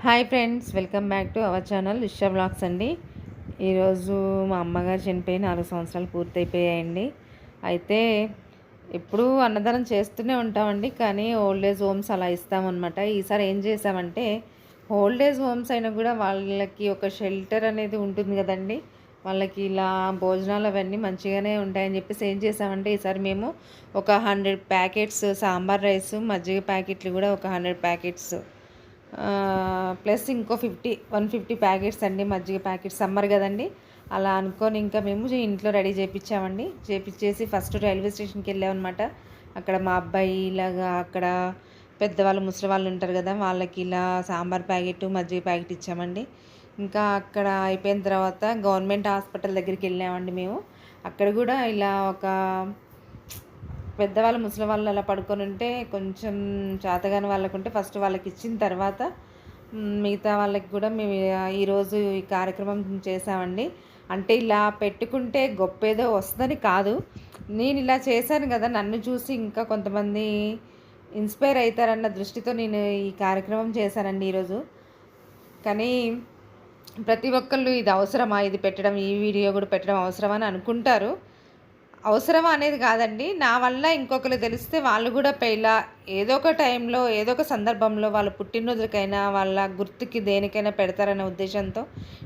Hi friends, welcome back to our channel Usha blogs అండి. ఈరోజు మా అమ్మగారు చనిపోయి 4 సంవత్సరాలు పూర్తయిపోయాయండి. అయితే ఎప్పుడూ అన్నదానం చేస్తూనే ఉంటామండి, కానీ ఓల్డ్ ఏజ్ హోమ్స్ అలా ఇస్తామన్నమాట. ఈసారి ఏం చేసామంటే, ఓల్డ్ ఏజ్ హోమ్స్ అయినా కూడా వాళ్ళకి ఒక షెల్టర్ అనేది ఉంటుంది కదండి. వాళ్ళకి ఇలా భోజనాలు అవన్నీ మంచిగానే ఉంటాయని చెప్పేసి ఏం చేసామంటే, ఈసారి మేము ఒక 100 ప్యాకెట్స్ సాంబార్ రైస్, మజ్జిగ ప్యాకెట్లు కూడా ఒక 100 ప్యాకెట్స్ ప్లస్ ఇంకో 150 ప్యాకెట్స్ అండి, మజ్జిగ ప్యాకెట్స్. సమ్మర్ కదండి, అలా అనుకొని ఇంకా మేము ఇంట్లో రెడీ చేయించామండి. చేయించేసి ఫస్ట్ రైల్వే స్టేషన్కి వెళ్ళామన్నమాట. అక్కడ మా అబ్బాయి ఇలాగా అక్కడ పెద్దవాళ్ళు ముసలి వాళ్ళు ఉంటారు కదా, వాళ్ళకి ఇలా సాంబార్ ప్యాకెట్, మజ్జిగ ప్యాకెట్ ఇచ్చామండి. ఇంకా అక్కడ అయిపోయిన తర్వాత గవర్నమెంట్ హాస్పిటల్ దగ్గరికి వెళ్ళామండి మేము. అక్కడ కూడా ఇలా ఒక పెద్దవాళ్ళు ముసలి వాళ్ళు అలా పడుకొని ఉంటే, కొంచెం చేతగాని వాళ్ళకు ఉంటే ఫస్ట్ వాళ్ళకి ఇచ్చిన తర్వాత మిగతా వాళ్ళకి కూడా మేము ఈరోజు ఈ కార్యక్రమం చేసామండి. అంటే ఇలా పెట్టుకుంటే గొప్ప ఏదో వస్తుందని కాదు, నేను ఇలా చేశాను కదా, నన్ను చూసి ఇంకా కొంతమంది ఇన్స్పైర్ అవుతారన్న దృష్టితో నేను ఈ కార్యక్రమం చేశానండి ఈరోజు. కానీ ప్రతి ఒక్కళ్ళు ఇది అవసరమా, ఇది పెట్టడం, ఈ వీడియో కూడా పెట్టడం అవసరమా అని అనుకుంటారు. అవసరమా అనేది కాదండి, నా వల్ల ఇంకొకరు తెలిస్తే వాళ్ళు కూడా ఇలా ఏదో ఒక టైంలో, ఏదో ఒక సందర్భంలో వాళ్ళ పుట్టినరోజుకైనా, వాళ్ళ గుర్తుకి దేనికైనా పెడతారనే ఉద్దేశంతో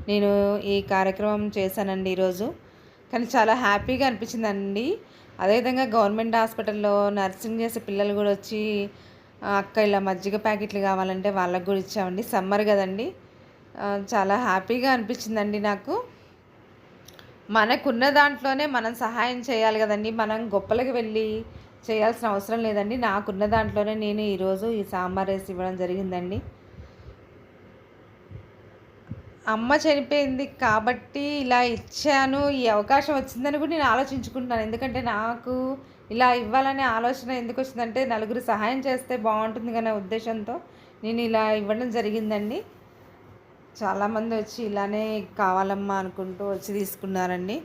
నేను ఈ కార్యక్రమం చేశానండి ఈరోజు. కానీ చాలా హ్యాపీగా అనిపించిందండి. అదేవిధంగా గవర్నమెంట్ హాస్పిటల్లో నర్సింగ్ చేసే పిల్లలు కూడా వచ్చి, అక్క ఇలా మజ్జిగ ప్యాకెట్లు కావాలంటే వాళ్ళకు కూడా ఇచ్చామండి. సమ్మర్ కదండి, చాలా హ్యాపీగా అనిపించిందండి నాకు. మనకున్న దాంట్లోనే మనం సహాయం చేయాలి కదండి, మనం గొప్పలకి వెళ్ళి చేయాల్సిన అవసరం లేదండి. నాకున్న దాంట్లోనే నేను ఈరోజు ఈ సాంబార్ రైస్ ఇవ్వడం జరిగిందండి. అమ్మ చనిపోయింది కాబట్టి ఇలా ఇచ్చాను, ఈ అవకాశం వచ్చిందని కూడా నేను ఆలోచించుకుంటున్నాను. ఎందుకంటే నాకు ఇలా ఇవ్వాలనే ఆలోచన ఎందుకు వచ్చిందంటే, నలుగురు సహాయం చేస్తే బాగుంటుంది అనే ఉద్దేశంతో నేను ఇలా ఇవ్వడం జరిగిందండి. చాలామంది వచ్చి ఇలానే కావాలమ్మా అనుకుంటూ వచ్చి తీసుకున్నారండి.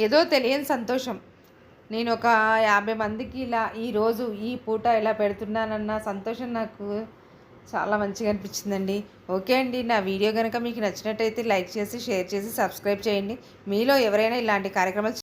ఏదో తెలియని సంతోషం. నేను ఒక 50 మందికి ఇలా ఈరోజు ఈ పూట ఇలా పెడుతున్నానన్న సంతోషం నాకు చాలా మంచిగా అనిపించిందండి. ఓకే అండి, నా వీడియో కనుక మీకు నచ్చినట్టయితే లైక్ చేసి, షేర్ చేసి, సబ్స్క్రైబ్ చేయండి. మీలో ఎవరైనా ఇలాంటి కార్యక్రమాలు